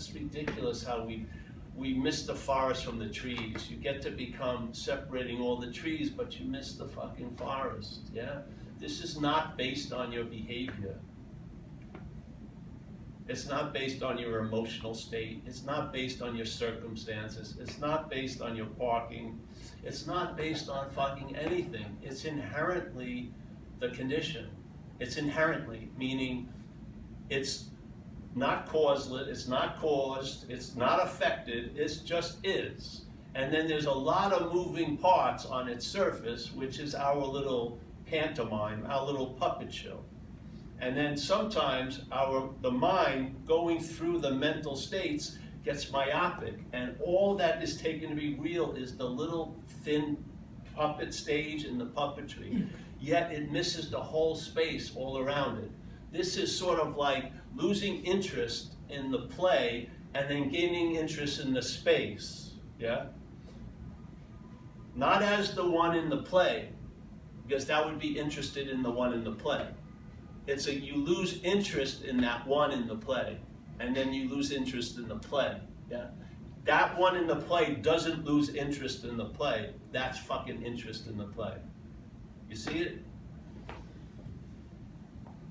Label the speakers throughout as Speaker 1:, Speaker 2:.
Speaker 1: just ridiculous how we miss the forest from the trees. You get to become separating all the trees, but you miss the fucking forest, yeah? This is not based on your behavior. It's not based on your emotional state. It's not based on your circumstances. It's not based on your parking. It's not based on fucking anything. It's inherently the condition. It's inherently, meaning it's not causeless, it's not caused, it's not affected, it just is. And then there's a lot of moving parts on its surface, which is our little pantomime, our little puppet show. And then sometimes the mind going through the mental states gets myopic, and all that is taken to be real is the little thin puppet stage in the puppetry, yet it misses the whole space all around it. This is sort of like losing interest in the play and then gaining interest in the space, yeah? Not as the one in the play, because that would be interested in the one in the play. It's you lose interest in that one in the play, and then you lose interest in the play, yeah? That one in the play doesn't lose interest in the play. That's fucking interest in the play. You see it?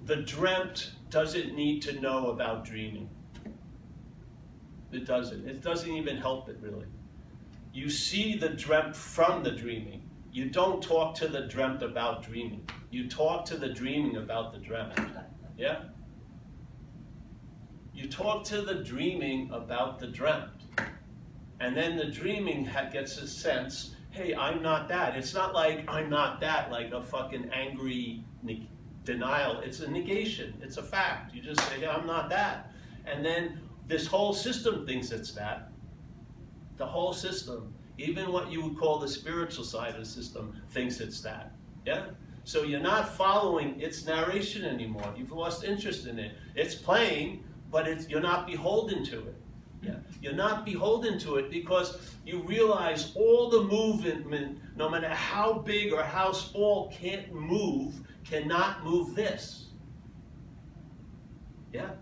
Speaker 1: The dreamt doesn't need to know about dreaming. It doesn't. It doesn't even help it, really. You see the dreamt from the dreaming. You don't talk to the dreamt about dreaming. You talk to the dreaming about the dreamt. Yeah? You talk to the dreaming about the dreamt. And then the dreaming gets a sense, hey, I'm not that. It's not like I'm not that, like a fucking angry denial. It's a negation. It's a fact. You just say, yeah, I'm not that. And then this whole system thinks it's that. The whole system, even what you would call the spiritual side of the system, thinks it's that. Yeah? So you're not following its narration anymore. You've lost interest in it. It's playing, but you're not beholden to it. Yeah. You're not beholden to it because you realize all the movement, no matter how big or how small, cannot move this. Yeah?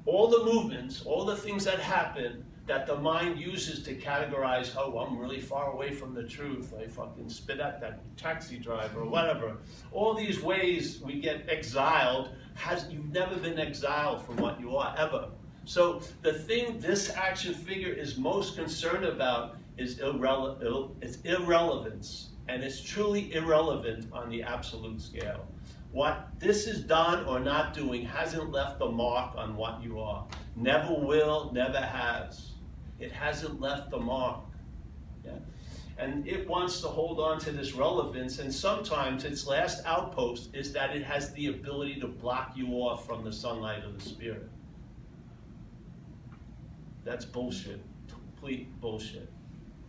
Speaker 1: All the movements, all the things that happen that the mind uses to categorize, oh, I'm really far away from the truth, I fucking spit at that taxi driver or whatever. All these ways we get exiled, you've never been exiled from what you are, ever. So the thing this action figure is most concerned about is irrelevance, and it's truly irrelevant on the absolute scale. What this is done or not doing hasn't left the mark on what you are. Never will, never has. It hasn't left the mark. Yeah? And it wants to hold on to this relevance, and sometimes its last outpost is that it has the ability to block you off from the sunlight of the spirit. That's bullshit, complete bullshit.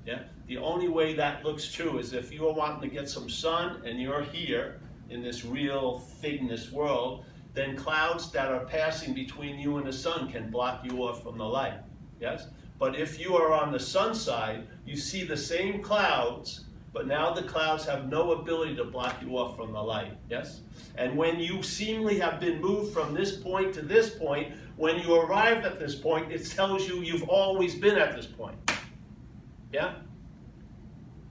Speaker 1: Yeah? The only way that looks true is if you are wanting to get some sun and you're here in this real thickness world, then clouds that are passing between you and the sun can block you off from the light. Yes? But if you are on the sun side, you see the same clouds, but now the clouds have no ability to block you off from the light. Yes? And when you seemingly have been moved from this point to this point, when you arrive at this point, it tells you you've always been at this point. Yeah?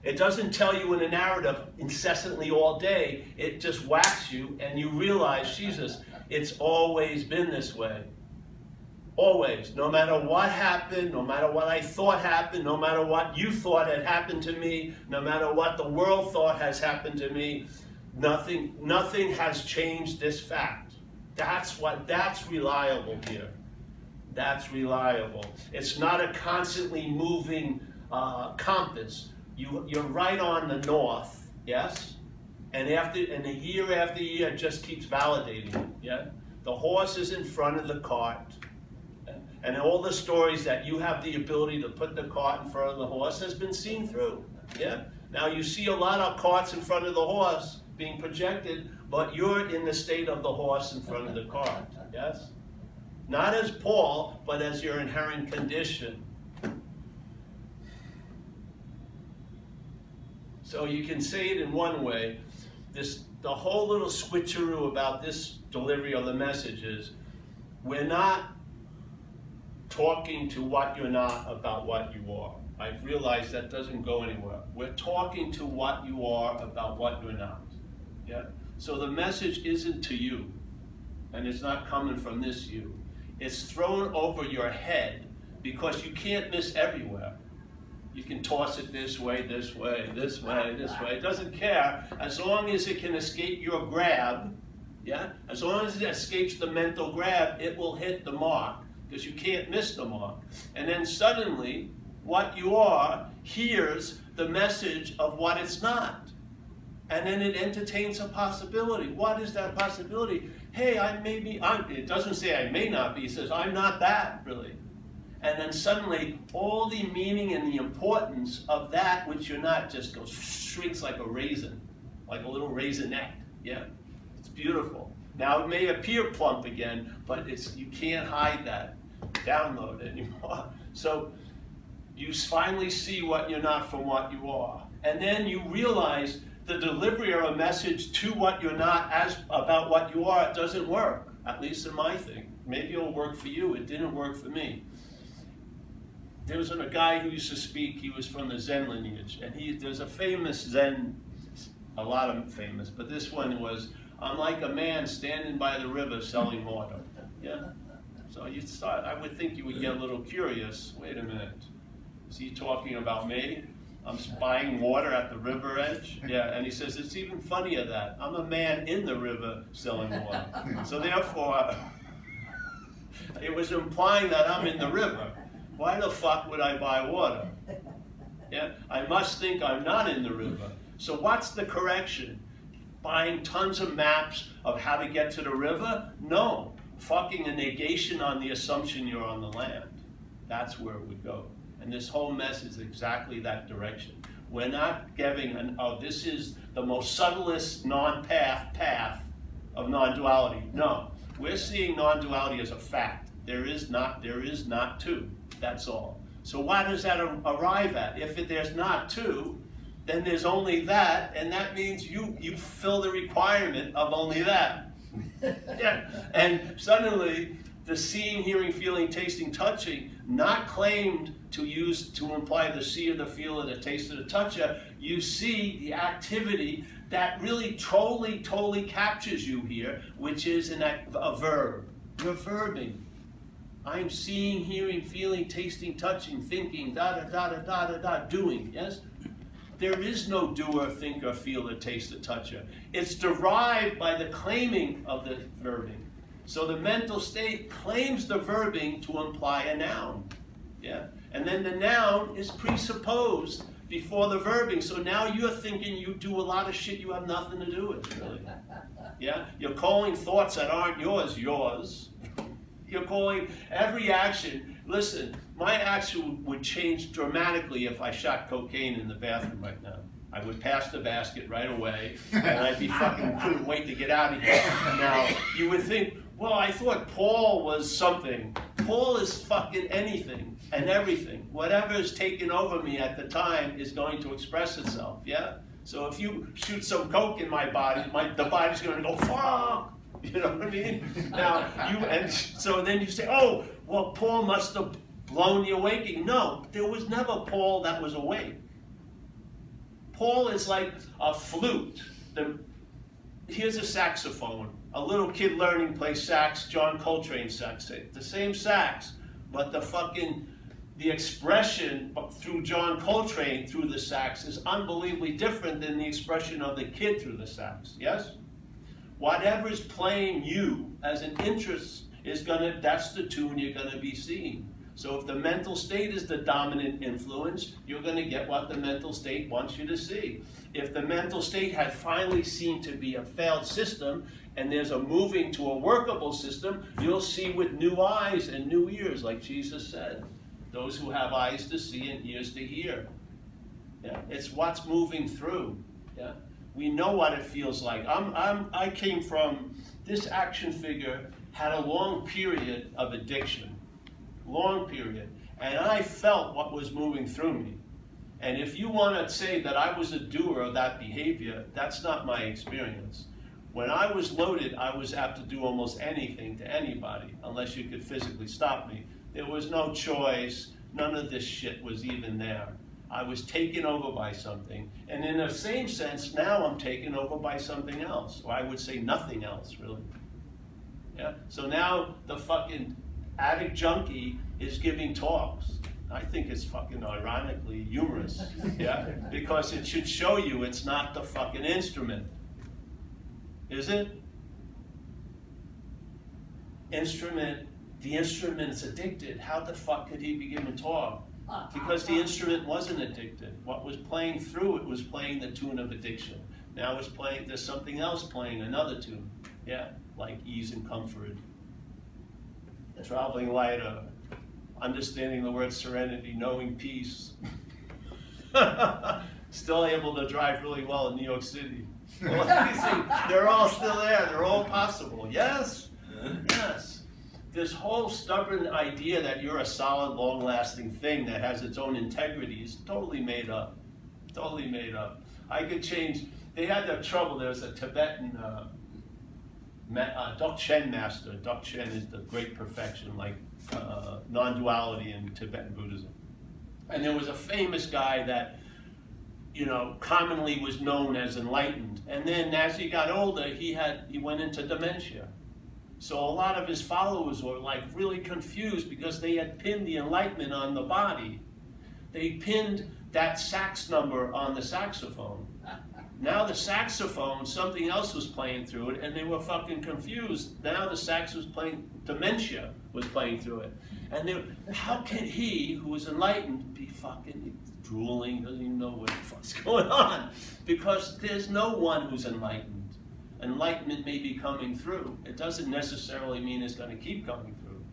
Speaker 1: It doesn't tell you in a narrative incessantly all day. It just whacks you and you realize, Jesus, it's always been this way. Always. No matter what happened, no matter what I thought happened, no matter what you thought had happened to me, no matter what the world thought has happened to me, nothing has changed this fact. That's reliable here. That's reliable. It's not a constantly moving compass. You're right on the north, yes? And a year after year, it just keeps validating it, yeah? The horse is in front of the cart. And all the stories that you have the ability to put the cart in front of the horse has been seen through, yeah? Now you see a lot of carts in front of the horse being projected, but you're in the state of the horse in front of the cart, yes? Not as Paul, but as your inherent condition. So you can say it in one way. The whole little switcheroo about this delivery of the message is, we're not talking to what you're not about what you are. I've realized that doesn't go anywhere. We're talking to what you are about what you're not. Yeah? So the message isn't to you, and it's not coming from this you. It's thrown over your head because you can't miss everywhere. You can toss it this way, this way, this way, this way. It doesn't care as long as it can escape your grab. Yeah? As long as it escapes the mental grab, it will hit the mark because you can't miss the mark. And then suddenly, what you are hears the message of what it's not. And then it entertains a possibility. What is that possibility? Hey, it doesn't say I may not be, it says I'm not that, really. And then suddenly, all the meaning and the importance of that which you're not just shrinks like a raisin, like a little raisinette, yeah? It's beautiful. Now, it may appear plump again, but you can't hide that download anymore. So, you finally see what you're not from what you are. And then you realize the delivery of a message to what you're not as about what you are, it doesn't work, at least in my thing. Maybe it'll work for you, it didn't work for me. There was a guy who used to speak, he was from the Zen lineage, and there's a famous Zen, a lot of them famous, but this one was, I'm like a man standing by the river selling water. Yeah? So I would think you would get a little curious. Wait a minute, is he talking about me? I'm buying water at the river edge? Yeah, and he says, it's even funnier that I'm a man in the river selling water. So therefore, it was implying that I'm in the river. Why the fuck would I buy water? Yeah, I must think I'm not in the river. So what's the correction? Buying tons of maps of how to get to the river? No, fucking a negation on the assumption you're on the land. That's where it would go. And this whole mess is exactly that direction. We're not giving this is the most subtlest path of non-duality. No, we're seeing non-duality as a fact. There is not two. That's all. So what does that arrive at? If there's not two, then there's only that, and that means you fill the requirement of only that. Yeah. And suddenly, the seeing, hearing, feeling, tasting, touching, not claimed to imply the see or the feel or the taste or the toucher, you see the activity that really totally captures you here, which is a verb. You're verbing. I'm seeing, hearing, feeling, tasting, touching, thinking, doing, yes? There is no doer, thinker, feeler, taster, toucher. It's derived by the claiming of the verbing. So the mental state claims the verbing to imply a noun, yeah? And then the noun is presupposed before the verbing. So now you're thinking you do a lot of shit you have nothing to do with, really. Yeah? You're calling thoughts that aren't yours. You're calling every action. Listen, my action would change dramatically if I shot cocaine in the bathroom right now. I would pass the basket right away, and I'd be couldn't wait to get out of here. Now, you would think, well, I thought Paul was something. Paul is fucking anything and everything. Whatever is taking over me at the time is going to express itself, yeah? So if you shoot some coke in my body, the body's going to go, fuck! You know what I mean? Now, so then you say, oh, well, Paul must have blown the awakening. No, there was never Paul that was awake. Paul is like a flute. Here's a saxophone. A little kid learning plays sax, John Coltrane sax. The same sax, but the expression through John Coltrane through the sax is unbelievably different than the expression of the kid through the sax, yes? Whatever's playing you as an interest that's the tune you're gonna be seeing. So if the mental state is the dominant influence, you're gonna get what the mental state wants you to see. If the mental state had finally seen to be a failed system, and there's a moving to a workable system, you'll see with new eyes and new ears, like Jesus said. Those who have eyes to see and ears to hear. Yeah? It's what's moving through. Yeah? We know what it feels like. I came from, this action figure had a long period of addiction. Long period. And I felt what was moving through me. And if you want to say that I was a doer of that behavior, that's not my experience. When I was loaded, I was apt to do almost anything to anybody, unless you could physically stop me. There was no choice. None of this shit was even there. I was taken over by something. And in the same sense, now I'm taken over by something else. Or I would say nothing else, really. Yeah? So now the fucking addict junkie is giving talks. I think it's fucking ironically humorous. Yeah? Because it should show you it's not the fucking instrument. Is it? The instrument's addicted. How the fuck could he be giving talk? Because the instrument wasn't addicted. What was playing through it was playing the tune of addiction. Now it's playing, there's something else playing another tune. Yeah, like ease and comfort. Traveling lighter, understanding the word serenity, knowing peace. Still able to drive really well in New York City. Well, you see, they're all still there. They're all possible. Yes, yes. This whole stubborn idea that you're a solid, long-lasting thing that has its own integrity is totally made up. Totally made up. I could change. They had that trouble. There was a Tibetan Dzogchen master. Dzogchen is the great perfection, like non-duality in Tibetan Buddhism. And there was a famous guy that, you know, commonly was known as enlightened. And then as he got older, he went into dementia. So a lot of his followers were like really confused because they had pinned the enlightenment on the body. They pinned that sax number on the saxophone. Now the saxophone, something else was playing through it, and they were fucking confused. Now the sax was playing, dementia was playing through it. And they, how can he, who was enlightened, be fucking drooling, doesn't even know what the fuck's going on? Because there's no one who's enlightened. Enlightenment may be coming through. It doesn't necessarily mean it's going to keep coming through.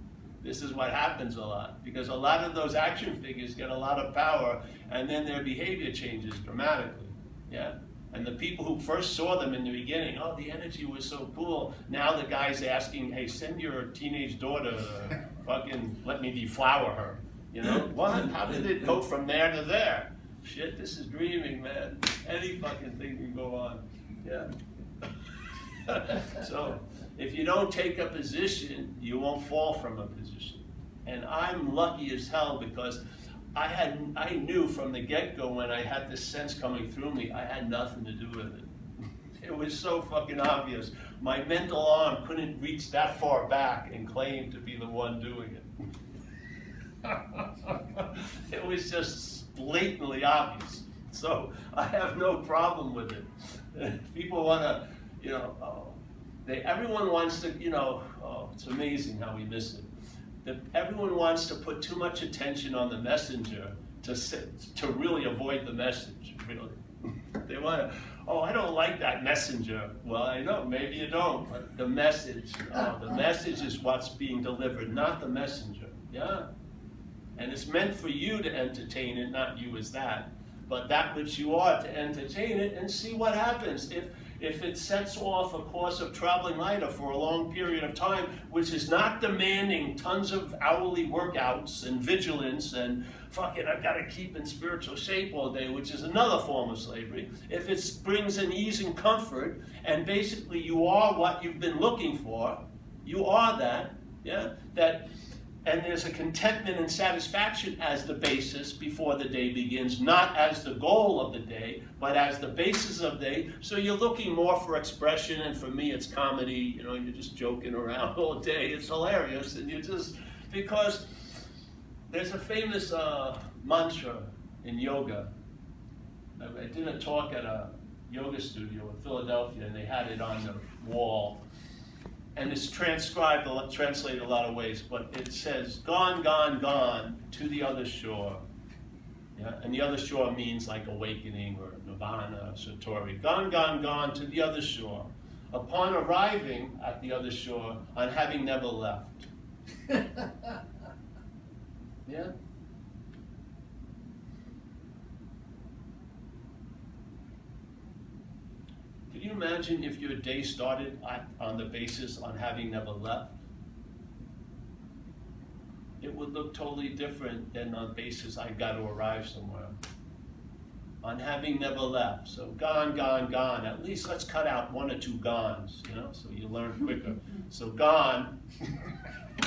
Speaker 1: This is what happens a lot, because a lot of those action figures get a lot of power, and then their behavior changes dramatically. Yeah? And the people who first saw them in the beginning, oh, the energy was so cool. Now the guy's asking, hey, send your teenage daughter to fucking let me deflower her. You know, what? How did it go from there to there? Shit, this is dreaming, man. Any fucking thing can go on. Yeah. So, if you don't take a position, you won't fall from a position. And I'm lucky as hell because I knew from the get-go when I had this sense coming through me, I had nothing to do with it. It was so fucking obvious. My mental arm couldn't reach that far back and claim to be the one doing it. It was just blatantly obvious. So I have no problem with it. People want to, you know, everyone wants to, you know, it's amazing how we miss it. Everyone wants to put too much attention on the messenger to really avoid the message, really. They want to, oh, I don't like that messenger. Well, I know, maybe you don't, but the message is what's being delivered, not the messenger, yeah? And it's meant for you to entertain it, not you as that. But that which you are to entertain it and see what happens. If it sets off a course of traveling lighter for a long period of time, which is not demanding tons of hourly workouts and vigilance and fucking I've got to keep in spiritual shape all day, which is another form of slavery. If it brings an ease and comfort, and basically you are what you've been looking for, you are that, yeah? And there's a contentment and satisfaction as the basis before the day begins, not as the goal of the day, but as the basis of the day. So you're looking more for expression, and for me it's comedy, you know, you're just joking around all day. It's hilarious, and you just, because there's a famous mantra in yoga. I did a talk at a yoga studio in Philadelphia, and they had it on the wall. And it's translated a lot of ways, but it says, gone, gone, gone, to the other shore. Yeah? And the other shore means like awakening or nirvana, satori. Gone, gone, gone, to the other shore. Upon arriving at the other shore, on having never left. Yeah? Can you imagine if your day started on the basis on having never left? It would look totally different than on the basis I've got to arrive somewhere. On having never left. So gone, gone, gone. At least let's cut out one or two gones, you know, so you learn quicker. So gone,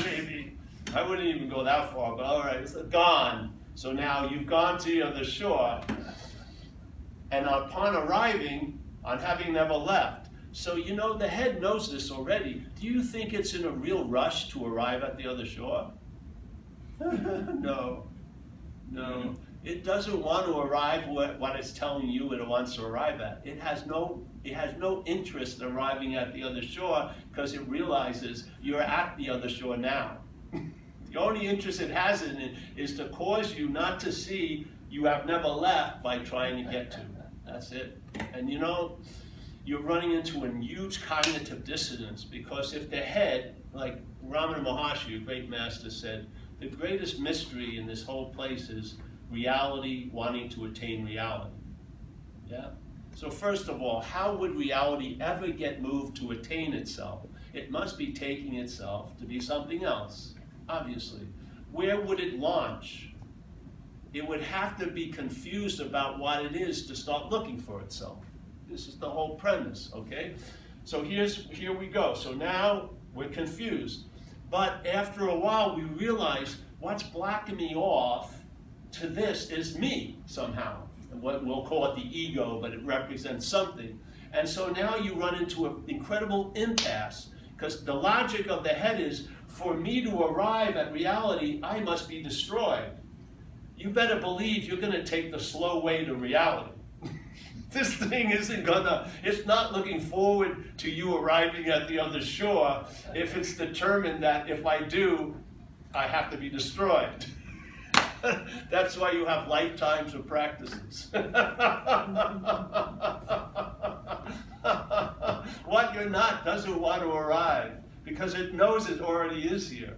Speaker 1: maybe, I wouldn't even go that far, but all right, it's gone. So now you've gone to the other shore, and upon arriving, on having never left, so you know the head knows this already. Do you think it's in a real rush to arrive at the other shore? No, no. It doesn't want to arrive what it's telling you it wants to arrive at. It has no interest in arriving at the other shore because it realizes you're at the other shore now. The only interest it has in it is to cause you not to see you have never left by trying to get to. That's it. And you know, you're running into a huge cognitive dissonance because if the head, like Ramana Maharshi, a great master, said, the greatest mystery in this whole place is reality wanting to attain reality. Yeah? So first of all, how would reality ever get moved to attain itself? It must be taking itself to be something else, obviously. Where would it launch? It would have to be confused about what it is to start looking for itself. This is the whole premise, okay? So here we go. So now we're confused. But after a while, we realize what's blocking me off to this is me somehow. What we'll call it the ego, but it represents something. And so now you run into an incredible impasse because the logic of the head is, for me to arrive at reality, I must be destroyed. You better believe you're going to take the slow way to reality. This thing isn't gonna, it's not looking forward to you arriving at the other shore if it's determined that if I do, I have to be destroyed. That's why you have lifetimes of practices. What you're not doesn't want to arrive because it knows it already is here.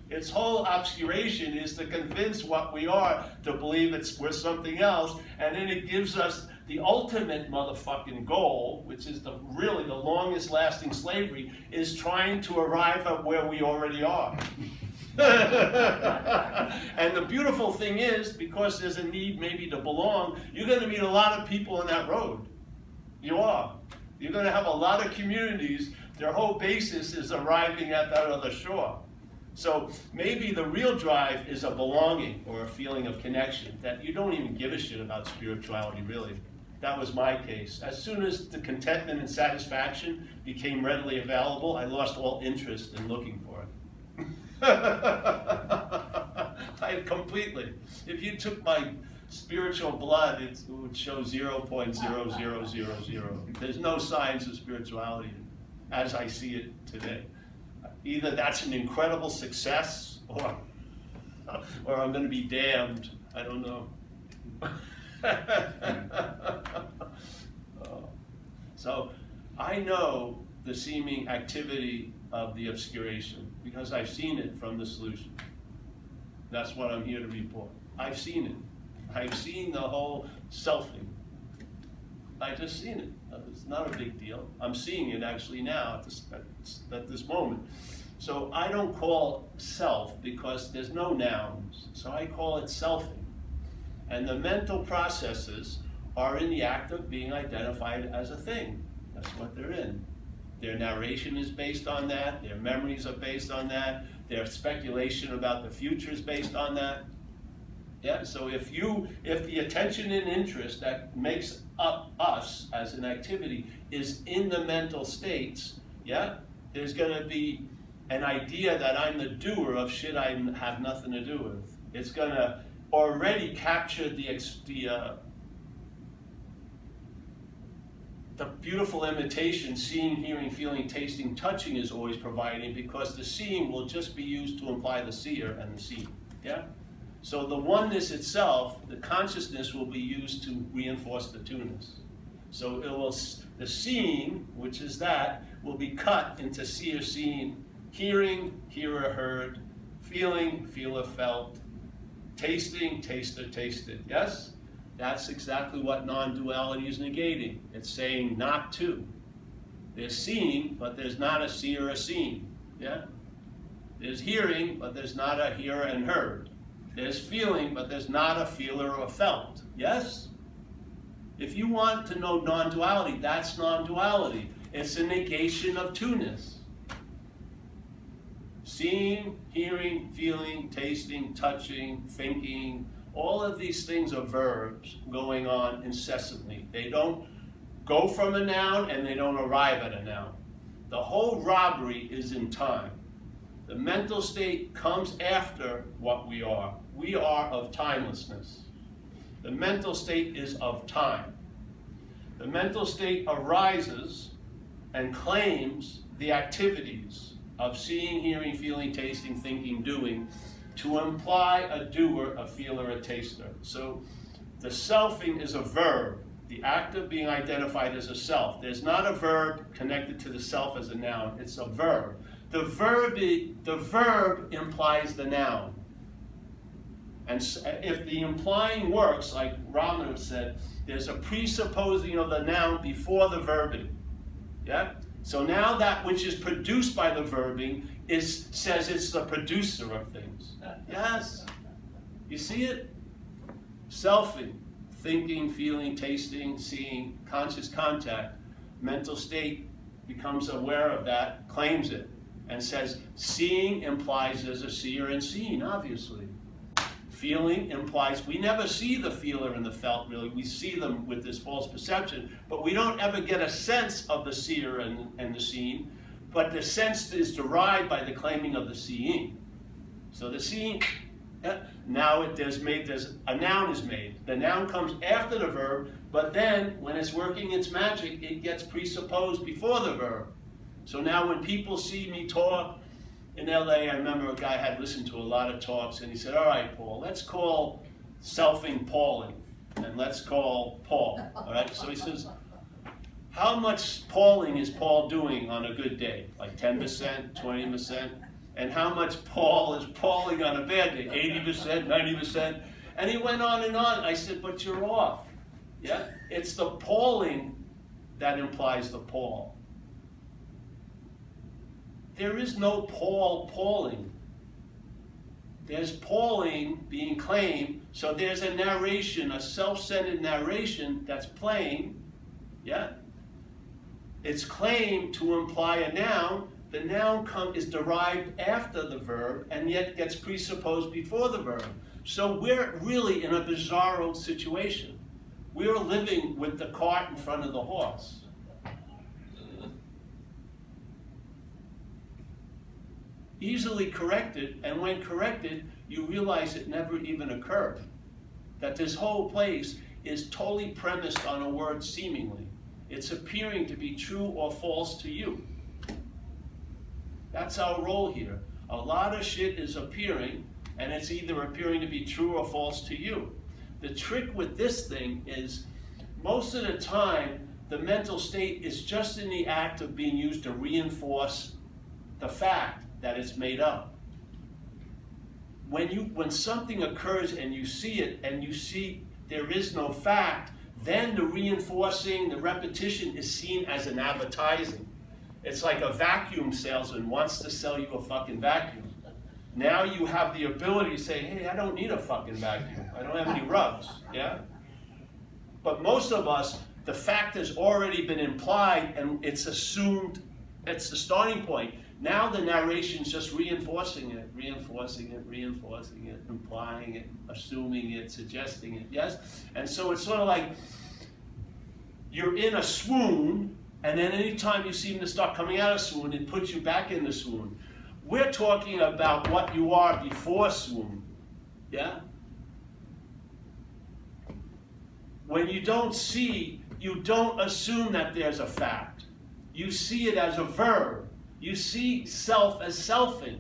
Speaker 1: Its whole obscuration is to convince what we are to believe we're something else, and then it gives us the ultimate motherfucking goal, which is really the longest lasting slavery, is trying to arrive at where we already are. And the beautiful thing is, because there's a need maybe to belong, you're going to meet a lot of people on that road. You are. You're going to have a lot of communities, their whole basis is arriving at that other shore. So maybe the real drive is a belonging or a feeling of connection, that you don't even give a shit about spirituality, really. That was my case. As soon as the contentment and satisfaction became readily available, I lost all interest in looking for it. Completely. If you took my spiritual blood, it would show 0.0000. There's no signs of spirituality as I see it today. Either that's an incredible success, or I'm going to be damned. I don't know. So I know the seeming activity of the obscuration because I've seen it from the solution. That's what I'm here to report. I've seen it. I've seen the whole selfing. I just seen it. It's not a big deal. I'm seeing it actually now at this moment. So I don't call self because there's no nouns. So I call it selfing. And the mental processes are in the act of being identified as a thing. That's what they're in. Their narration is based on that. Their memories are based on that. Their speculation about the future is based on that. Yeah, so if the attention and interest that makes up us as an activity is in the mental states, yeah, there's going to be an idea that I'm the doer of shit I have nothing to do with. It's going to already capture the beautiful imitation seeing, hearing, feeling, tasting, touching is always providing, because the seeing will just be used to imply the seer and the seen. Yeah? So the oneness itself, the consciousness, will be used to reinforce the two-ness. So the seeing, which is that, will be cut into seer, seen, hearing, hearer, heard, feeling, feeler, felt, tasting, taster, tasted. Yes? That's exactly what non-duality is negating. It's saying not to. There's seeing, but there's not a seer or seen. Yeah? There's hearing, but there's not a hearer and heard. There's feeling, but there's not a feeler or felt. Yes? If you want to know non-duality, that's non-duality. It's a negation of two-ness. Seeing, hearing, feeling, tasting, touching, thinking, all of these things are verbs going on incessantly. They don't go from a noun and they don't arrive at a noun. The whole robbery is in time. The mental state comes after what we are. We are of timelessness. The mental state is of time. The mental state arises and claims the activities of seeing, hearing, feeling, tasting, thinking, doing, to imply a doer, a feeler, a taster. So the selfing is a verb, the act of being identified as a self. There's not a verb connected to the self as a noun, it's a verb. The verb implies the noun. And if the implying works, like Ramana said, there's a presupposing of the noun before the verbing. Yeah? So now that which is produced by the verbing says it's the producer of things. Yes. You see it? Selfing, thinking, feeling, tasting, seeing, conscious contact. Mental state becomes aware of that, claims it, and says seeing implies there's a seer and seen, obviously. Feeling implies we never see the feeler and the felt, really. We see them with this false perception, but we don't ever get a sense of the seer and the seen, but the sense is derived by the claiming of the seeing. So the seeing, now there's a noun is made. The noun comes after the verb, but then when it's working its magic, it gets presupposed before the verb. So now when people see me talk, in LA, I remember a guy had listened to a lot of talks, and he said, all right, Paul, let's call selfing Pauling, and let's call Paul, all right? So he says, how much Pauling is Paul doing on a good day? Like 10%, 20%? And how much Paul is Pauling on a bad day? 80%, 90%? And he went on and on. I said, but you're off. Yeah? It's the Pauling that implies the Paul. There is no Paul Pauling. There's Pauling being claimed, so there's a narration, a self-centered narration that's playing, yeah? It's claimed to imply a noun. The noun is derived after the verb and yet gets presupposed before the verb. So we're really in a bizarro situation. We're living with the cart in front of the horse. Easily corrected, and when corrected, you realize it never even occurred. That this whole place is totally premised on a word seemingly. It's appearing to be true or false to you. That's our role here. A lot of shit is appearing, and it's either appearing to be true or false to you. The trick with this thing is, most of the time, the mental state is just in the act of being used to reinforce the fact that it's made up. When something occurs and you see it, and you see there is no fact, then the reinforcing, the repetition is seen as an advertising. It's like a vacuum salesman wants to sell you a fucking vacuum. Now you have the ability to say, hey, I don't need a fucking vacuum. I don't have any rubs, yeah? But most of us, the fact has already been implied and it's assumed, it's the starting point. Now the narration's just reinforcing it, implying it, assuming it, suggesting it, yes? And so it's sort of like you're in a swoon, and then anytime you seem to start coming out of swoon, it puts you back in the swoon. We're talking about what you are before swoon, yeah? When you don't see, you don't assume that there's a fact. You see it as a verb. You see self as selfing.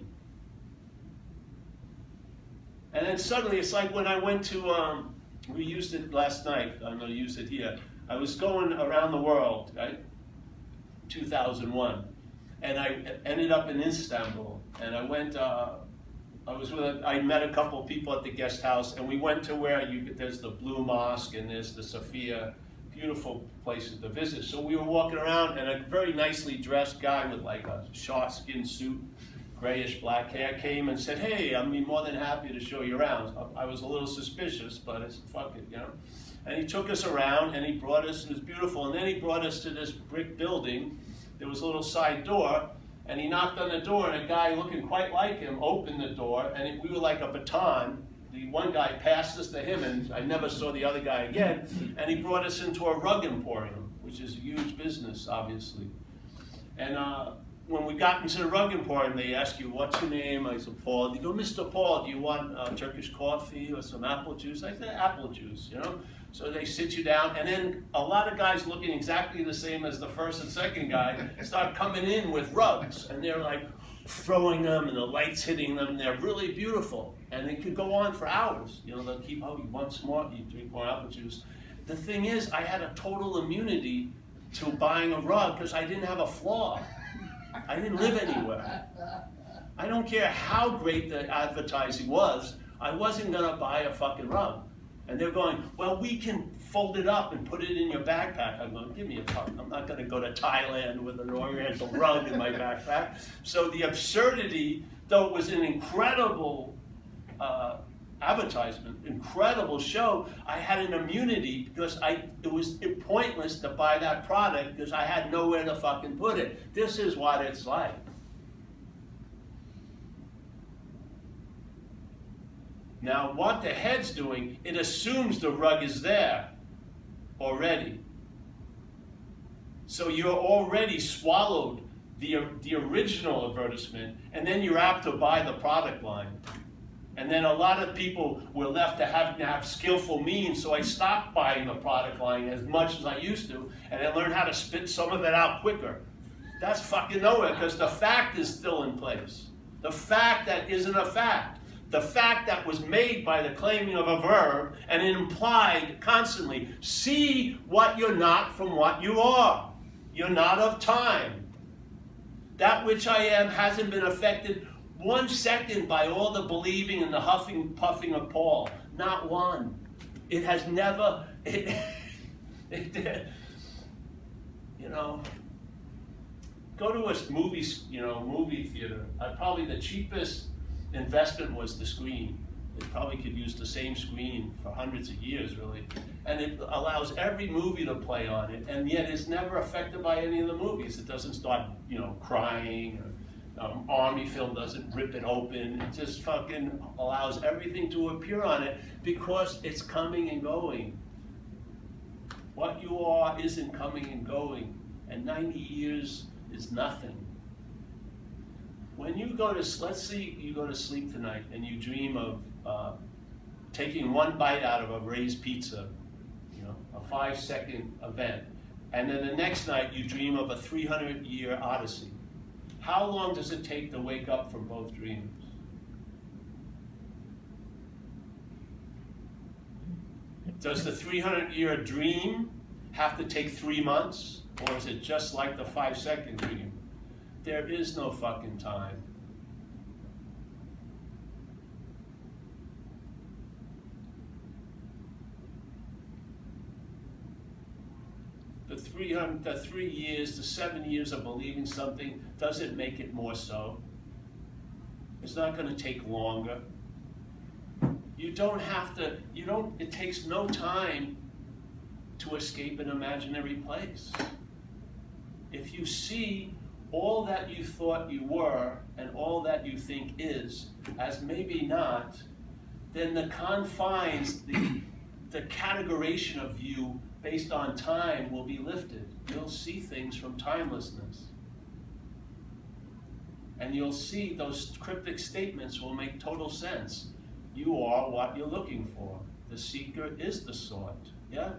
Speaker 1: And then suddenly, it's like when I went to, we used it last night, I'm going to use it here. I was going around the world, right? 2001. And I ended up in Istanbul. And I went, I met a couple of people at the guest house, and we went to where there's the Blue Mosque and there's the Sophia, beautiful places to visit. So we were walking around, and a very nicely dressed guy with like a shark skin suit, grayish black hair, came and said, hey, I'd be more than happy to show you around. I was a little suspicious, but it's fuck it, you know. And he took us around, and he brought us, it was beautiful, and then he brought us to this brick building. There was a little side door, And he knocked on the door, and a guy looking quite like him opened the door, and we were like a baton. The one guy passed us to him, and I never saw the other guy again, and he brought us into a rug emporium, which is a huge business, obviously. And when we got into the rug emporium, they ask you, what's your name? I said, Paul. They go, Mr. Paul, do you want Turkish coffee or some apple juice? I said, apple juice, you know? So they sit you down, and then a lot of guys looking exactly the same as the first and second guy start coming in with rugs, and they're like throwing them, and the light's hitting them, and they're really beautiful. And they could go on for hours. You know, they'll keep, oh, you want some more? You drink more apple juice. The thing is, I had a total immunity to buying a rug because I didn't have a flaw. I didn't live anywhere. I don't care how great the advertising was, I wasn't gonna buy a fucking rug. And they're going, well, we can fold it up and put it in your backpack. I'm going, give me a fuck. I'm not gonna go to Thailand with an oriental rug in my backpack. So the absurdity, though it was an incredible advertisement, incredible show, I had an immunity because it was pointless to buy that product because I had nowhere to fucking put it. This is what it's like. Now, what the head's doing, it assumes the rug is there already. So you're already swallowed the original advertisement, and then you're apt to buy the product line. And then a lot of people were left to have skillful means, so I stopped buying the product line as much as I used to, and I learned how to spit some of it out quicker. That's fucking nowhere, because the fact is still in place. The fact that isn't a fact. The fact that was made by the claiming of a verb, and it implied constantly, see what you're not from what you are. You're not of time. That which I am hasn't been affected 1 second by all the believing and the huffing, puffing of Paul. Not one. It has never, you know, go to a movie theater. Probably the cheapest investment was the screen. It probably could use the same screen for hundreds of years, really. And it allows every movie to play on it, and yet it's never affected by any of the movies. It doesn't start, crying, or army film doesn't rip it open. It just fucking allows everything to appear on it because it's coming and going. What you are isn't coming and going, and 90 years is nothing. When you go to, let's say you go to sleep tonight and you dream of taking one bite out of a raised pizza, a 5-second event, and then the next night you dream of a 300-year odyssey. How long does it take to wake up from both dreams? Does the 300-year dream have to take 3 months, or is it just like the 5-second dream? There is no fucking time. The 3 years, the 7 years of believing something doesn't make it more so. It's not going to take longer. You don't have to, it takes no time to escape an imaginary place. If you see all that you thought you were and all that you think is as maybe not, then the confines, the categorization of you based on time will be lifted. You'll see things from timelessness. And you'll see those cryptic statements will make total sense. You are what you're looking for. The seeker is the sought. Yeah?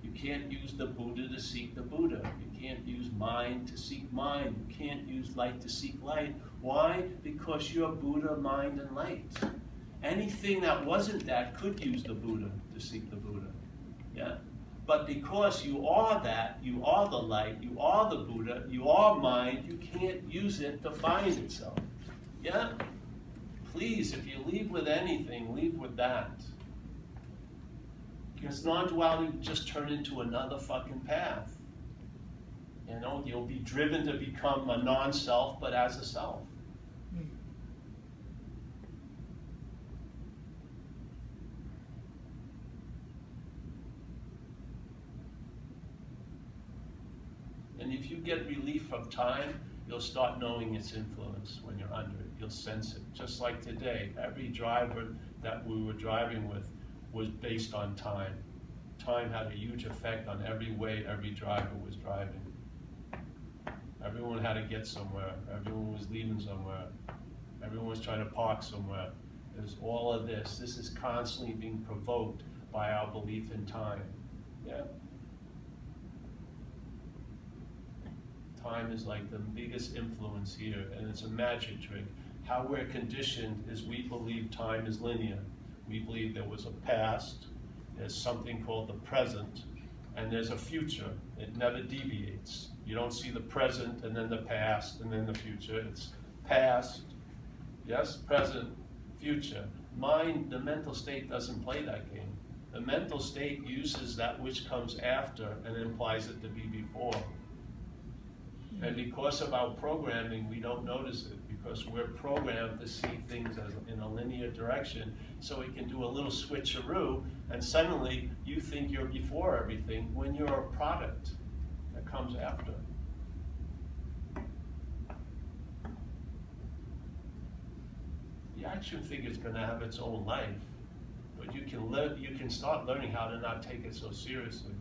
Speaker 1: You can't use the Buddha to seek the Buddha. You can't use mind to seek mind. You can't use light to seek light. Why? Because you're Buddha, mind, and light. Anything that wasn't that could use the Buddha to seek the Buddha. Yeah? But because you are that, you are the light, you are the Buddha, you are mind, you can't use it to find itself. Yeah? Please, if you leave with anything, leave with that. Because non-duality will just turn into another fucking path. You'll be driven to become a non-self, but as a self. And if you get relief from time, you'll start knowing its influence when you're under it. You'll sense it. Just like today, every driver that we were driving with was based on time. Time had a huge effect on every way every driver was driving. Everyone had to get somewhere. Everyone was leaving somewhere. Everyone was trying to park somewhere. There's all of this. This is constantly being provoked by our belief in time. Yeah. Time is like the biggest influence here, and it's a magic trick. How we're conditioned is we believe time is linear. We believe there was a past, there's something called the present, and there's a future. It never deviates. You don't see the present and then the past and then the future. It's past, yes, present, future. Mind, the mental state doesn't play that game. The mental state uses that which comes after and implies it to be before. And because of our programming, we don't notice it, because we're programmed to see things as in a linear direction, so we can do a little switcheroo, and suddenly you think you're before everything when you're a product that comes after. The action figure is going to have its own life, but you can start learning how to not take it so seriously.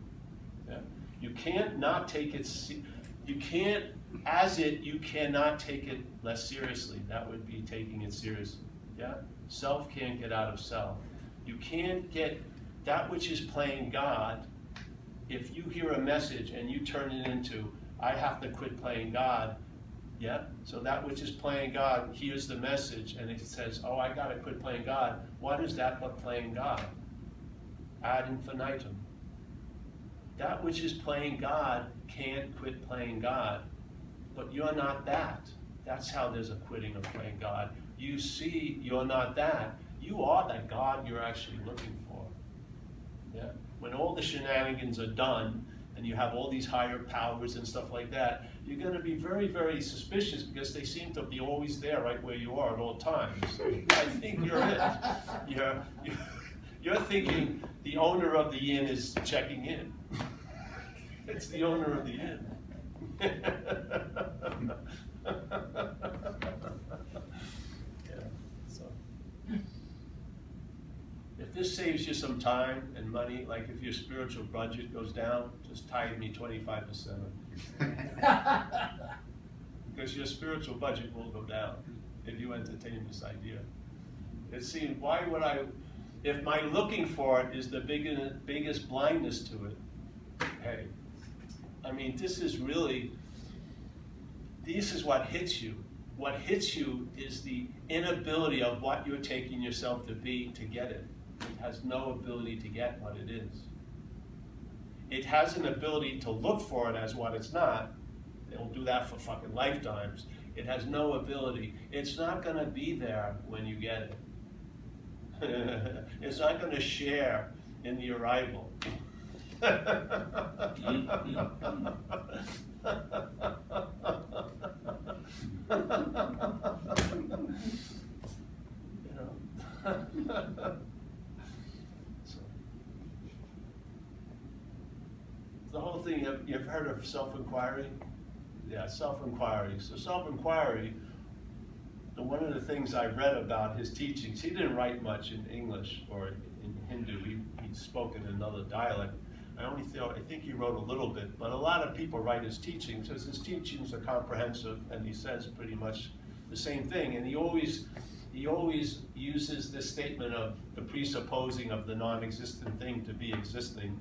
Speaker 1: Yeah? You can't not take it. You can't, you cannot take it less seriously. That would be taking it seriously. Yeah? Self can't get out of self. You can't get that which is playing God. If you hear a message and you turn it into, I have to quit playing God. Yeah? So that which is playing God hears the message and it says, oh, I got to quit playing God. What is that but playing God? Ad infinitum. That which is playing God can't quit playing God, but you're not that. That's how there's a quitting of playing God. You see you're not that. You are that God you're actually looking for. Yeah? When all the shenanigans are done and you have all these higher powers and stuff like that, you're going to be very, very suspicious because they seem to be always there right where you are at all times. I think you're it. You're thinking the owner of the inn is checking in. It's the owner of the inn. Yeah, so. If this saves you some time and money, like if your spiritual budget goes down, just tithe me 25% of it. Because your spiritual budget will go down if you entertain this idea. It seems, why would I, if my looking for it is the biggest blindness to it, hey, I mean, this is what hits you. What hits you is the inability of what you're taking yourself to be to get it. It has no ability to get what it is. It has an ability to look for it as what it's not. It'll do that for fucking lifetimes. It has no ability. It's not going to be there when you get it. It's not going to share in the arrival. You know. So, the whole thing, you've heard of self-inquiry? Yeah, self-inquiry. So self-inquiry, one of the things I read about his teachings, he didn't write much in English or in Hindu. He spoke in another dialect. I think he wrote a little bit, but a lot of people write his teachings because his teachings are comprehensive and he says pretty much the same thing. And he always uses this statement of the presupposing of the non-existent thing to be existing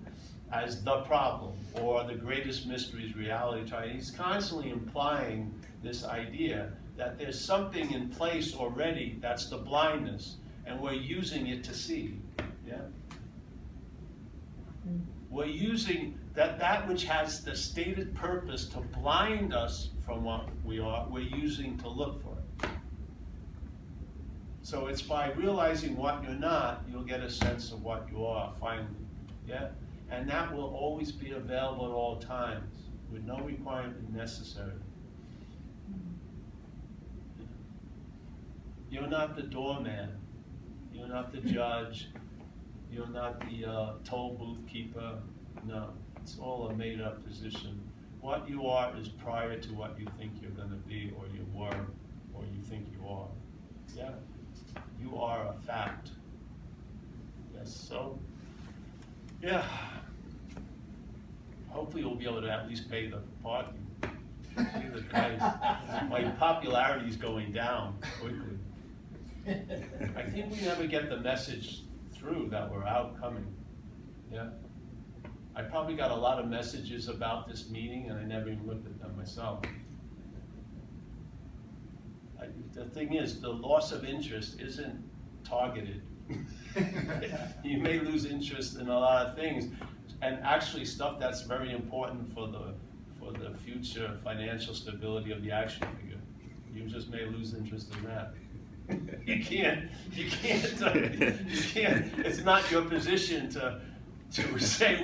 Speaker 1: as the problem or the greatest mysteries reality. He's constantly implying this idea that there's something in place already that's the blindness and we're using it to see. Yeah? We're using that which has the stated purpose to blind us from what we are, we're using to look for it. So it's by realizing what you're not, you'll get a sense of what you are finally. Yeah? And that will always be available at all times with no requirement necessary. You're not the doorman. You're not the judge. You're not the toll booth keeper. No, it's all a made-up position. What you are is prior to what you think you're going to be, or you were, or you think you are. Yeah? You are a fact. Yes, so, yeah. Hopefully we'll be able to at least pay the parking. Jesus Christ. My popularity is going down quickly. I think we never get the message through that we're out coming. Yeah? I probably got a lot of messages about this meeting and I never even looked at them myself. The thing is, the loss of interest isn't targeted. You may lose interest in a lot of things, and actually stuff that's very important for the future financial stability of the action figure. You just may lose interest in that. You can't, it's not your position to say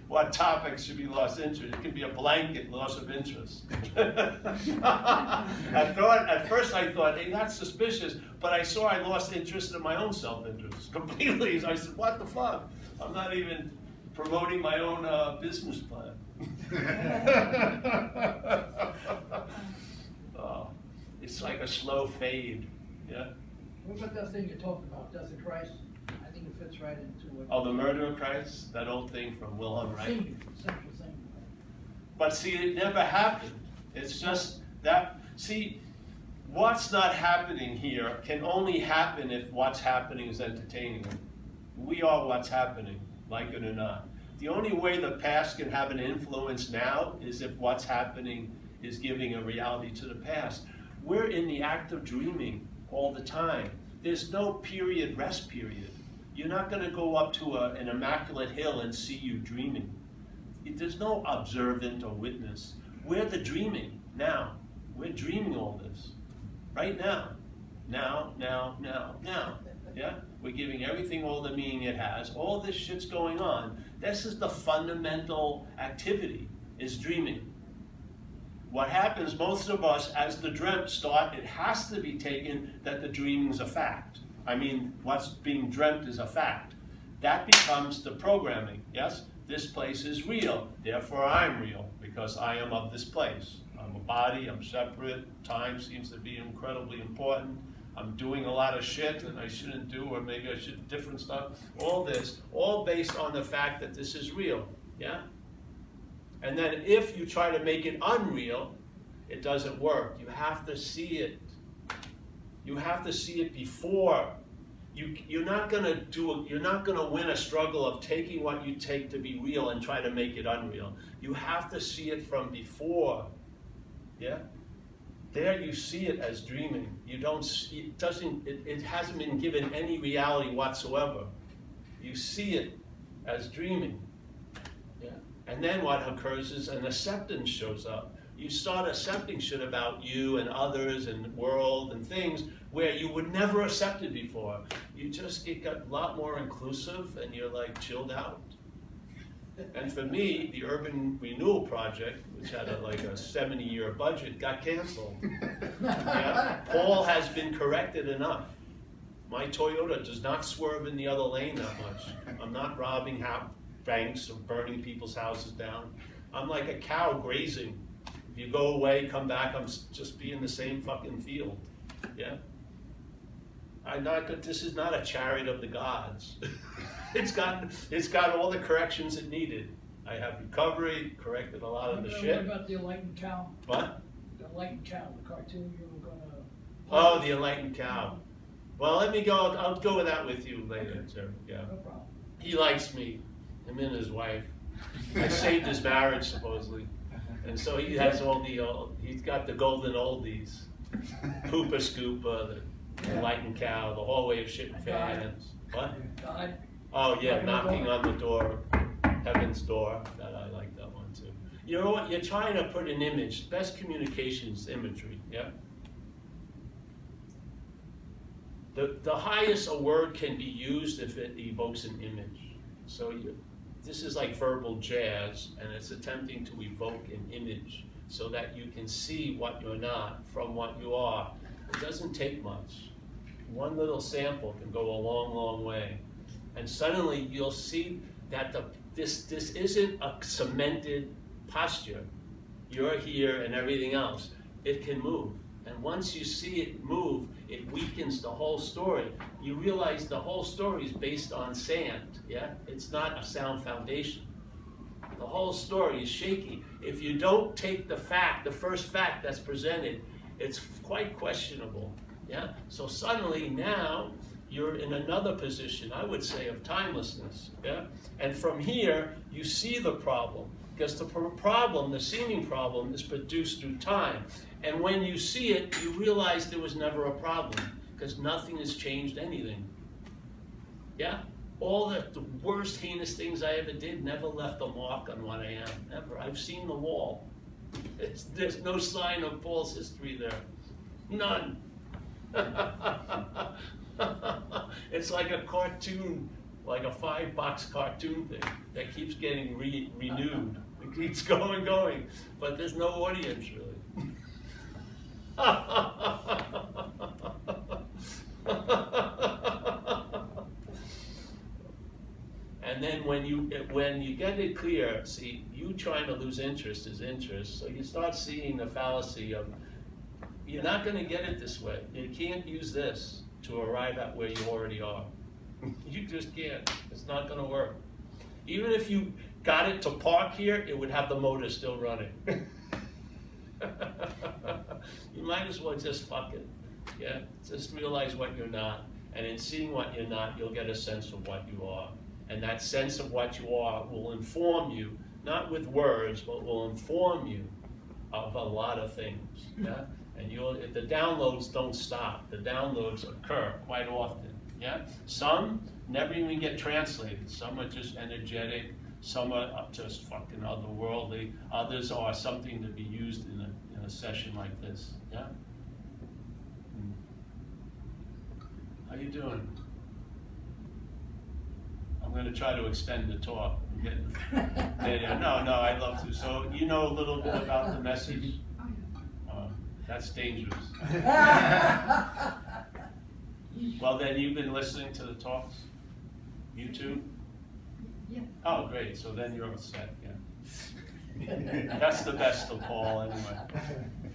Speaker 1: what topics should be lost interest. It can be a blanket loss of interest. At first I thought, hey, that's suspicious, but I saw I lost interest in my own self-interest completely. So I said, what the fuck? I'm not even promoting my own business plan. Oh, it's like a slow fade, yeah?
Speaker 2: What about that thing you're talking about, Death of Christ? I think it fits right into what...
Speaker 1: Oh, the murder of Christ? That old thing from Wilhelm Reich?
Speaker 2: Central thing.
Speaker 1: But see, it never happened. It's just that, see, what's not happening here can only happen if what's happening is entertaining. We are what's happening, like it or not. The only way the past can have an influence now is if what's happening is giving a reality to the past. We're in the act of dreaming all the time. There's no period, rest period. You're not going to go up to an immaculate hill and see you dreaming. There's no observant or witness. We're the dreaming now. We're dreaming all this right now. Now. Yeah? We're giving everything all the meaning it has. All this shit's going on. This is the fundamental activity, is dreaming. What happens, most of us, as the dreamt start, it has to be taken that the dreaming's a fact. I mean, what's being dreamt is a fact. That becomes the programming, yes? This place is real, therefore I'm real, because I am of this place. I'm a body, I'm separate, time seems to be incredibly important. I'm doing a lot of shit that I shouldn't do, or maybe I should different stuff. All this, all based on the fact that this is real, yeah? And then if you try to make it unreal, it doesn't work. You have to see it. You have to see it before. You're not gonna win a struggle of taking what you take to be real and try to make it unreal. You have to see it from before. Yeah? There you see it as dreaming. You don't see, it hasn't been given any reality whatsoever. You see it as dreaming. Yeah? And then what occurs is an acceptance shows up. You start accepting shit about you and others and the world and things where you would never accept it before. You just get a lot more inclusive and you're like chilled out. And for me, the Urban Renewal Project, which had like a 70-year budget, got canceled. Yeah? Paul has been corrected enough. My Toyota does not swerve in the other lane that much. I'm not robbing banks or burning people's houses down. I'm like a cow grazing. If you go away, come back, I'm just be in the same fucking field. Yeah? This is not a chariot of the gods. It's got all the corrections it needed. I have recovery, corrected a lot of the shit.
Speaker 2: What about the enlightened cow?
Speaker 1: What?
Speaker 2: The enlightened cow, the cartoon you were gonna...
Speaker 1: Oh, the enlightened cow. Well, let me go, I'll go with that with you later, sir. Yeah.
Speaker 2: No problem.
Speaker 1: He likes me, him and his wife. I saved his marriage, supposedly. And so he has all he's got the golden oldies. Poopa Scoopa, the enlightened cow, the hallway of shit and fans. What?
Speaker 2: God.
Speaker 1: Oh yeah, knocking on the door, heaven's door. I like that one too. You know what? You're trying to put an image. Best communication is imagery. Yeah. The highest a word can be used if it evokes an image. So this is like verbal jazz, and it's attempting to evoke an image so that you can see what you're not from what you are. It doesn't take much. One little sample can go a long, long way. And suddenly you'll see that this isn't a cemented posture. you're here and everything else, it can move. And once you see it move, it weakens the whole story. You realize the whole story is based on sand, yeah? It's not a sound foundation. The whole story is shaky. If you don't take the fact, the first fact that's presented, it's quite questionable, yeah? So suddenly now, you're in another position, I would say, of timelessness, yeah? And from here, you see the problem, because the problem, the seeming problem, is produced through time. And when you see it, you realize there was never a problem, because nothing has changed anything, yeah? All the worst, heinous things I ever did never left a mark on what I am, never. I've seen the wall. There's no sign of false history there, none. It's like a cartoon, like a 5-box cartoon thing that keeps getting renewed. It keeps going, but there's no audience really. And then when you get it clear, see, you trying to lose interest is interest, so you start seeing the fallacy of, you're not going to get it this way. You can't use this to arrive at where you already are. You just can't. It's not going to work. Even if you got it to park here, it would have the motor still running. You might as well just fuck it. Yeah? Just realize what you're not. And in seeing what you're not, you'll get a sense of what you are. And that sense of what you are will inform you, not with words, but will inform you of a lot of things. Yeah? And the downloads don't stop. The downloads occur quite often. Yeah? Some never even get translated. Some are just energetic. Some are just fucking otherworldly. Others are something to be used in a session like this. Yeah? How you doing? I'm going to try to extend the talk. No, I'd love to. So you know a little bit about the message? That's dangerous. Well, then you've been listening to the talks? You too?
Speaker 3: Yeah.
Speaker 1: Oh, great. So then you're upset, yeah. That's the best of Paul, anyway.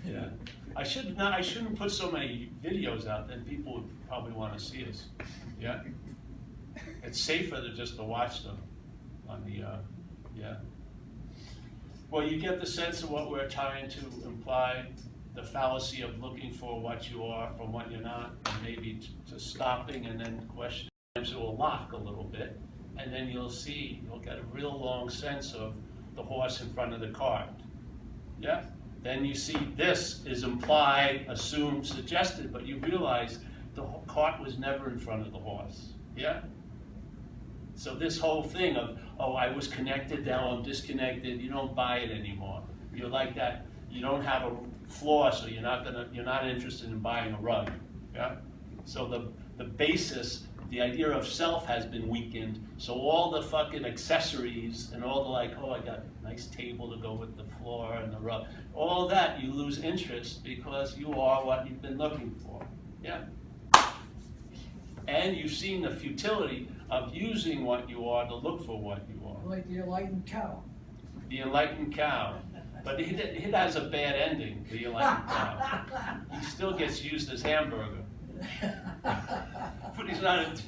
Speaker 1: Yeah. I shouldn't put so many videos out, then people would probably want to see us. Yeah. It's safer to watch them on the, yeah. Well, you get the sense of what we're trying to imply, the fallacy of looking for what you are from what you're not, and maybe to stopping and then questioning. It will lock a little bit, and then you'll get a real long sense of the horse in front of the cart. Yeah? Then you see this is implied, assumed, suggested, but you realize the cart was never in front of the horse. Yeah? So this whole thing of, oh, I was connected, now I'm disconnected, you don't buy it anymore. You're like that, you don't have a floor, so you're not interested in buying a rug. Yeah? So the basis, the idea of self has been weakened, so all the fucking accessories and all the like, oh, I got a nice table to go with the floor and the rug, all that you lose interest because you are what you've been looking for. Yeah? And you've seen the futility of using what you are to look for what you are.
Speaker 2: Like the enlightened cow.
Speaker 1: The enlightened cow. But it has a bad ending, the enlightened cow. He still gets used as hamburger. But he's not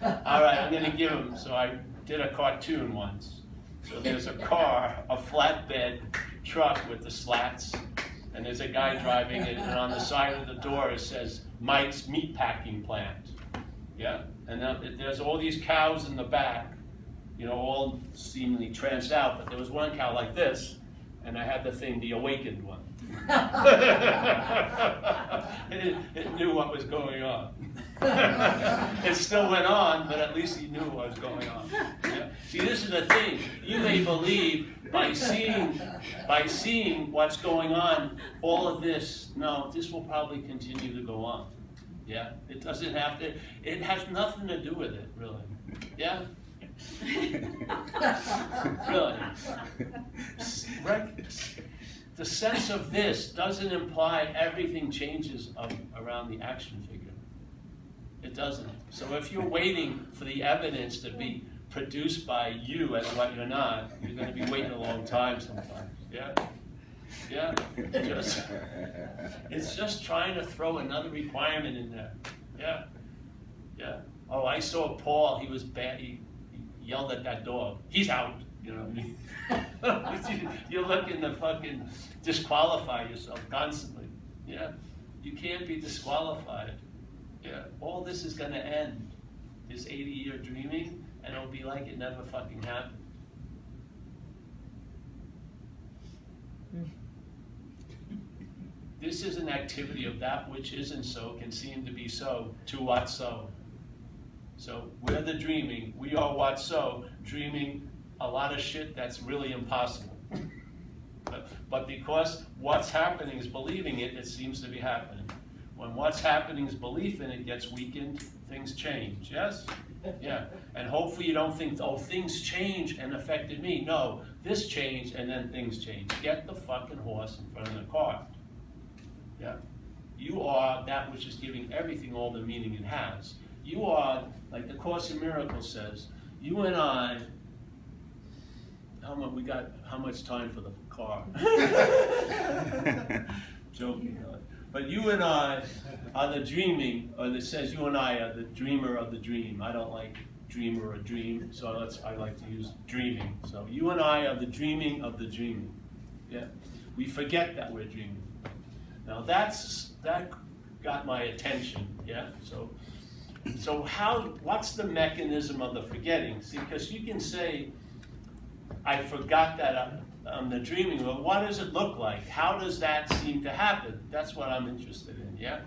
Speaker 1: all right, I'm going to give him, so I did a cartoon once. So there's a car, a flatbed truck with the slats, and there's a guy driving it, and on the side of the door it says, Mike's Meatpacking Plant. Yeah? And there's all these cows in the back, you know, all seemingly tranced out, but there was one cow like this, and I had the thing, the awakened one. It knew what was going on. It still went on, but at least he knew what was going on. Yeah? See, this is the thing. You may believe by seeing what's going on, all of this, no, this will probably continue to go on. Yeah? It doesn't have to, it has nothing to do with it, really. Yeah? Really. Right? The sense of this doesn't imply everything changes around the action figure. It doesn't. So if you're waiting for the evidence to be produced by you as what you're not, you're going to be waiting a long time sometimes. Yeah. Yeah. It's just trying to throw another requirement in there. Yeah. Yeah. Oh, I saw Paul. He was bad. He yelled at that dog. He's out. You know what I mean? You're looking to fucking disqualify yourself constantly. Yeah. You can't be disqualified. Yeah. All this is going to end. This 80-year dreaming, and it'll be like it never fucking happened. This is an activity of that which isn't so can seem to be so, to what so. So we're the dreaming, we are what so, dreaming a lot of shit that's really impossible. But because what's happening is believing it, it seems to be happening. When what's happening is belief in it gets weakened, things change, yes? Yeah, and hopefully you don't think, oh, things change and affected me. No, this changed and then things change. Get the fucking horse in front of the cart. Yeah, you are that which is giving everything all the meaning it has. You are, like the Course in Miracles says, you and I, we got how much time for the car? Joking, but you and I are the dreaming, or it says you and I are the dreamer of the dream. I don't like dreamer or dream, so I like to use dreaming. So you and I are the dreaming of the dreaming. Yeah, we forget that we're dreaming. Now that got my attention. Yeah, so what's the mechanism of the forgetting? See, because you can say, I forgot that I'm the dreaming, but what does it look like? How does that seem to happen? That's what I'm interested in, yeah?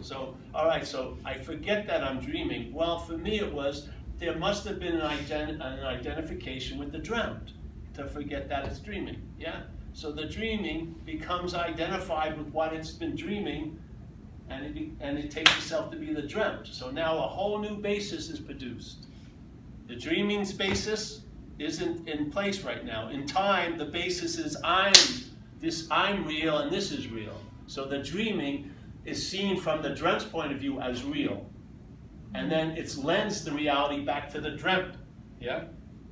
Speaker 1: So, all right, so I forget that I'm dreaming. Well, for me it was, there must have been an identification with the dreamt to forget that it's dreaming, yeah? So the dreaming becomes identified with what it's been dreaming, and it takes itself to be the dreamt. So now a whole new basis is produced. The dreaming's basis isn't in place right now. In time, the basis is I'm real and this is real. So the dreaming is seen from the dreamt's point of view as real. And then it's lensed the reality back to the dreamt. Yeah?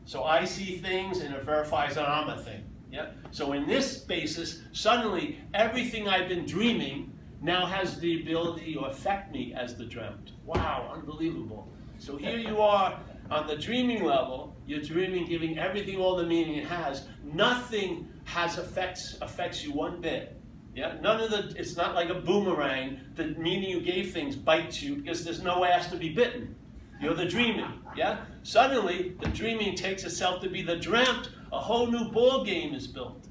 Speaker 1: So I see things and it verifies that I'm a thing. Yeah? So in this basis, suddenly everything I've been dreaming now has the ability to affect me as the dreamt. Wow, unbelievable. So here you are on the dreaming level, you're dreaming, giving everything all the meaning it has. Nothing affects you one bit. Yeah? It's not like a boomerang. The meaning you gave things bites you because there's no ass to be bitten. You're the dreaming. Yeah? Suddenly, the dreaming takes itself to be the dreamt. A whole new ball game is built.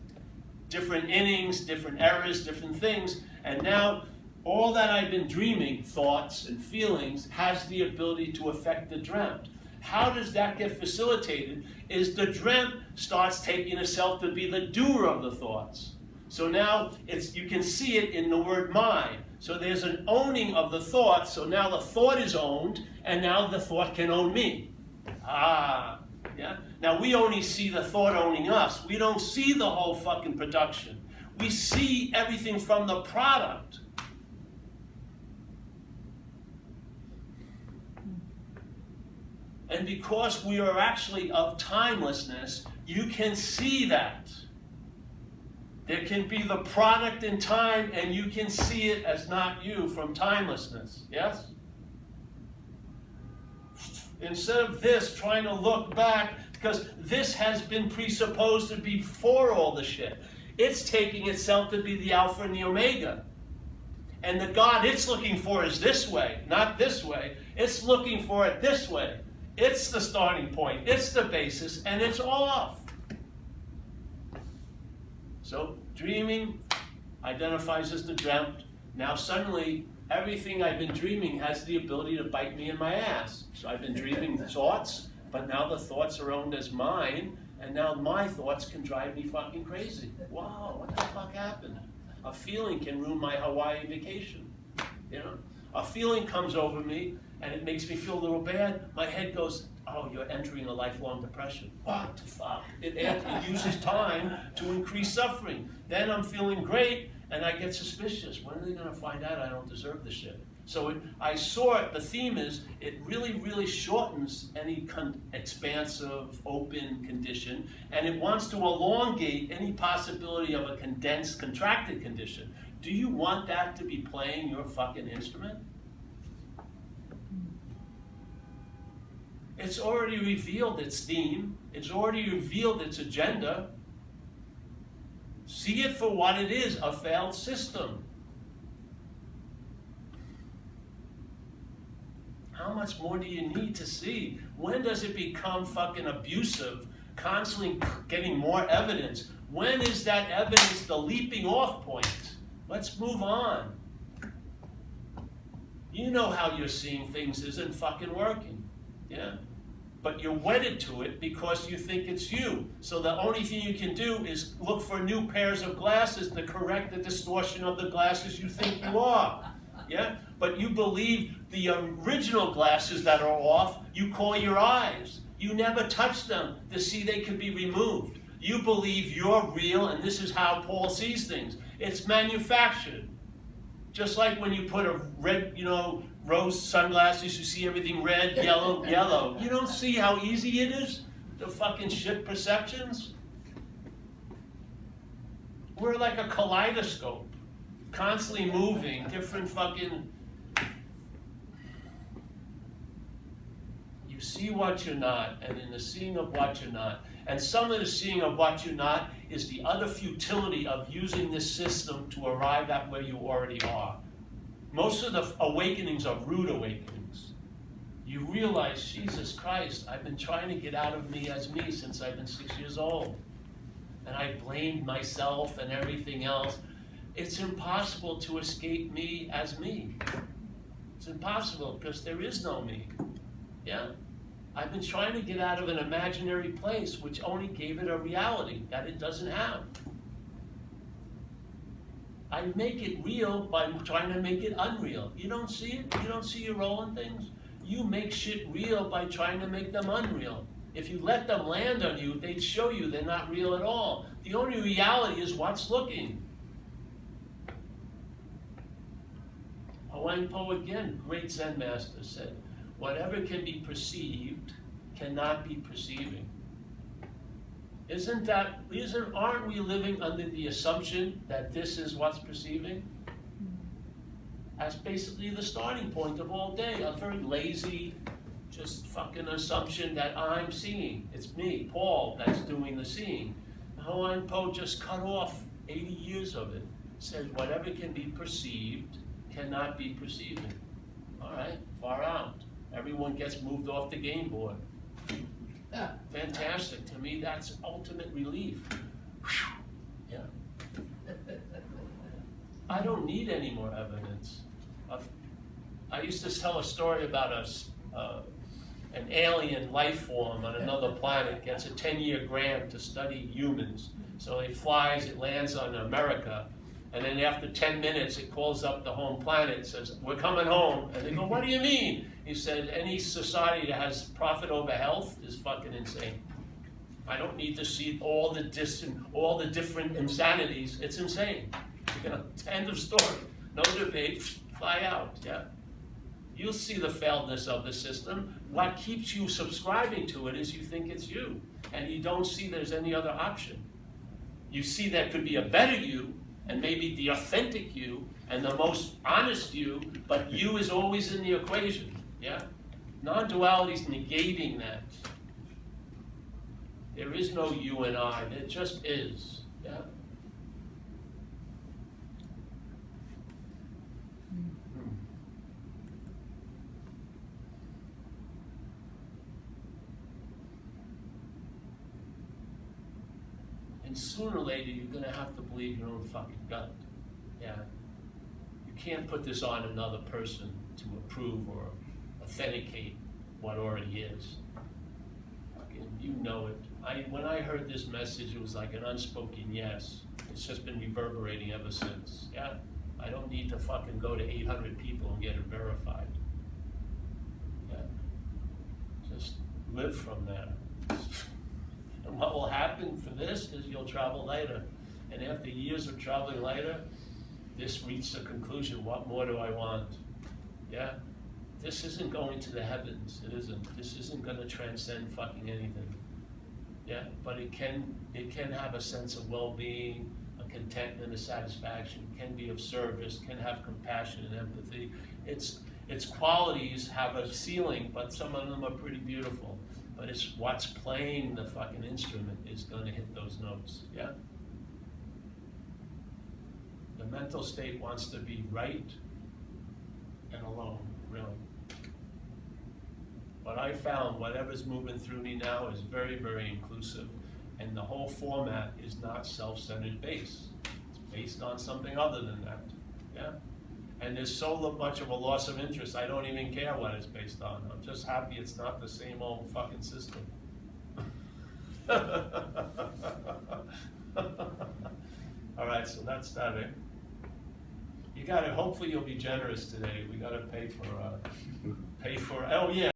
Speaker 1: Different innings, different errors, different things. And now, all that I've been dreaming, thoughts and feelings, has the ability to affect the dreamt. How does that get facilitated? Is the dreamt starts taking itself to be the doer of the thoughts. So now you can see it in the word mind. So there's an owning of the thought. So now the thought is owned, and now the thought can own me. Yeah. Now we only see the thought owning us. We don't see the whole fucking production. We see everything from the product. And because we are actually of timelessness, you can see that. There can be the product in time, and you can see it as not you from timelessness. Yes? Instead of this trying to look back, because this has been presupposed to be before all the shit. It's taking itself to be the Alpha and the Omega. And the God it's looking for is this way, not this way. It's looking for it this way. It's the starting point, it's the basis, and it's all off. So dreaming identifies as the dreamt. Now suddenly, everything I've been dreaming has the ability to bite me in my ass. So I've been dreaming thoughts, but now the thoughts are owned as mine, and now my thoughts can drive me fucking crazy. Wow, what the fuck happened? A feeling can ruin my Hawaii vacation. You know? A feeling comes over me, and it makes me feel a little bad. My head goes, oh, you're entering a lifelong depression. What the fuck? It uses time to increase suffering. Then I'm feeling great, and I get suspicious. When are they going to find out I don't deserve this shit? So I saw it, the theme is, it really, really shortens any expansive, open condition, and it wants to elongate any possibility of a condensed, contracted condition. Do you want that to be playing your fucking instrument? It's already revealed its theme. It's already revealed its agenda. See it for what it is, a failed system. How much more do you need to see? When does it become fucking abusive, constantly getting more evidence? When is that evidence the leaping off point? Let's move on. You know how you're seeing things isn't fucking working, yeah? But you're wedded to it because you think it's you. So the only thing you can do is look for new pairs of glasses to correct the distortion of the glasses you think you are. Yeah? But you believe the original glasses that are off, you call your eyes. You never touch them to see they can be removed. You believe you're real, and this is how Paul sees things. It's manufactured. Just like when you put a red, rose sunglasses, you see everything red, yellow, yellow. You don't see how easy it is to fucking shift perceptions? We're like a kaleidoscope, constantly moving, different fucking... You see what you're not, and in the seeing of what you're not, and some of the seeing of what you're not is the utter futility of using this system to arrive at where you already are. Most of the awakenings are rude awakenings. You realize, Jesus Christ, I've been trying to get out of me as me since I've been 6 years old. And I blamed myself and everything else. It's impossible to escape me as me. It's impossible because there is no me. Yeah? I've been trying to get out of an imaginary place which only gave it a reality that it doesn't have. I make it real by trying to make it unreal. You don't see it? You don't see your role in things? You make shit real by trying to make them unreal. If you let them land on you, they'd show you they're not real at all. The only reality is what's looking. Huang Po again, great Zen master, said, whatever can be perceived cannot be perceiving. Aren't we living under the assumption that this is what's perceiving? That's basically the starting point of all day. A very lazy, just fucking assumption that I'm seeing. It's me, Paul, that's doing the seeing. Huang Po just cut off 80 years of it. Says whatever can be perceived cannot be perceiving. All right, far out. Everyone gets moved off the game board. Fantastic. To me, that's ultimate relief. Yeah. I don't need any more evidence. I used to tell a story about an alien life form on another planet gets a 10-year grant to study humans. So it flies, it lands on America, and then after 10 minutes, it calls up the home planet and says, we're coming home. And they go, what do you mean? He said, any society that has profit over health is fucking insane. I don't need to see all the different insanities. It's insane. End of story. No debate. Fly out. Yeah. You'll see the failedness of the system. What keeps you subscribing to it is you think it's you, and you don't see there's any other option. You see there could be a better you, and maybe the authentic you, and the most honest you, but you is always in the equation. Yeah? Non-duality is negating that. There is no you and I. There just is. Yeah? And sooner or later, you're going to have to believe your own fucking gut. Yeah? You can't put this on another person to approve or authenticate what already is. Fucking, you know it. When I heard this message, it was like an unspoken yes. It's just been reverberating ever since. Yeah? I don't need to fucking go to 800 people and get it verified. Yeah? Just live from that. And what will happen for this is you'll travel later. And after years of traveling later, this reached the conclusion, what more do I want? Yeah? This isn't going to the heavens, it isn't. This isn't gonna transcend fucking anything. Yeah, but it can have a sense of well-being, a contentment, a satisfaction, can be of service, can have compassion and empathy. Its qualities have a ceiling, but some of them are pretty beautiful. But it's what's playing the fucking instrument is gonna hit those notes, yeah? The mental state wants to be right and alone, really. But I found whatever's moving through me now is very, very inclusive, and the whole format is not self-centered based. It's based on something other than that, yeah? And there's so much of a loss of interest, I don't even care what it's based on. I'm just happy it's not the same old fucking system. All right, so that's that, eh? You gotta, hopefully you'll be generous today. We gotta pay for, oh yeah.